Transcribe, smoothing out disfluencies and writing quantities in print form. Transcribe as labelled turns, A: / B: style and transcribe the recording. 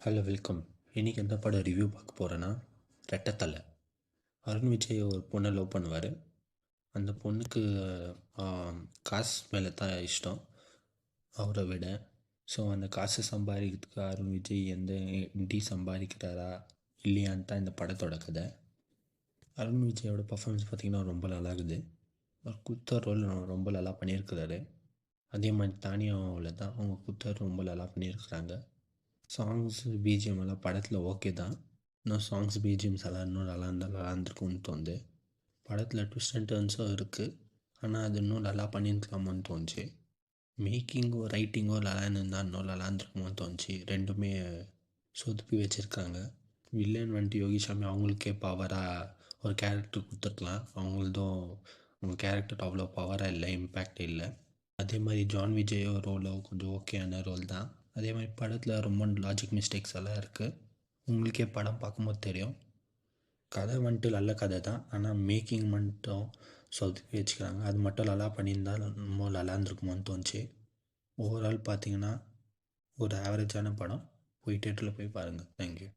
A: Hello welcome. இன்றைக்கி எந்த படம் ரிவ்யூ பார்க்க போகிறேன்னா ரெட்டத்தலை. அருண் விஜய் ஒரு பொண்ணை லவ் பண்ணுவார். அந்த பொண்ணுக்கு காசு மேலே தான் இஷ்டம் அவரை விட. ஸோ அந்த காசு சம்பாதிக்கிறதுக்கு அருண் விஜய் எப்படி சம்பாதிக்கிறாரா இல்லையான்னு தான் இந்த படத்தோட கதை. அருண் விஜயோட பர்ஃபார்மன்ஸ் பார்த்திங்கன்னா ரொம்ப நல்லா இருக்குது. அவர் குத்த ரோல் ரொம்ப நல்லா பண்ணியிருக்கிறாரு. அதே மாதிரி தானியாவில் தான் அவங்க குத்த ரொம்ப நல்லா பண்ணியிருக்கிறாங்க. சாங்ஸு பிஜிஎம் எல்லாம் படத்தில் ஓகே தான். இன்னும் சாங்ஸ் பிஜிஎம்ஸ் எல்லாம் இன்னும் நல்லா இருந்தால் நல்லா இருந்திருக்கும்னு தோணுது. படத்தில் ட்விஸ்ட் அண்ட் டர்ன்ஸும் இருக்குது, ஆனால் அது இன்னும் நல்லா பண்ணியிருக்கலாமோன்னு தோணுச்சு. மேக்கிங்கோ ரைட்டிங்கோ நல்லா இருந்தால் இன்னும் நல்லா இருந்திருக்குமோன்னு தோணுச்சு. ரெண்டுமே சொதுப்பி வச்சுருக்காங்க. வில்லன் வந்துட்டு யோகிசாமி அவங்களுக்கே பவராக ஒரு கேரக்டர் கொடுத்துருக்கலாம். அவங்க கேரக்டர் அவ்வளோ பவராக இல்லை, இம்பேக்ட் இல்லை. அதே மாதிரி ஜான் விஜயோ ரோலோ கொஞ்சம் ஓகேயான ரோல் தான். அதே மாதிரி படத்தில் ரொம்ப லாஜிக் மிஸ்டேக்ஸ் எல்லாம் இருக்குது. உங்களுக்கே படம் பார்க்கும்போது தெரியும். கதை வந்துட்டு நல்ல கதை தான், ஆனால் மேக்கிங் மட்டும் சொதுப்பி வச்சுக்கிறாங்க. அது மட்டும் நல்லா பண்ணியிருந்தால் ரொம்ப நல்லா இருந்திருக்குமோன்னு தோணுச்சு. ஓவரால் பார்த்தீங்கன்னா ஒரு ஆவரேஜான படம். போய் தேட்டரில் போய் பாருங்கள். தேங்க்யூ.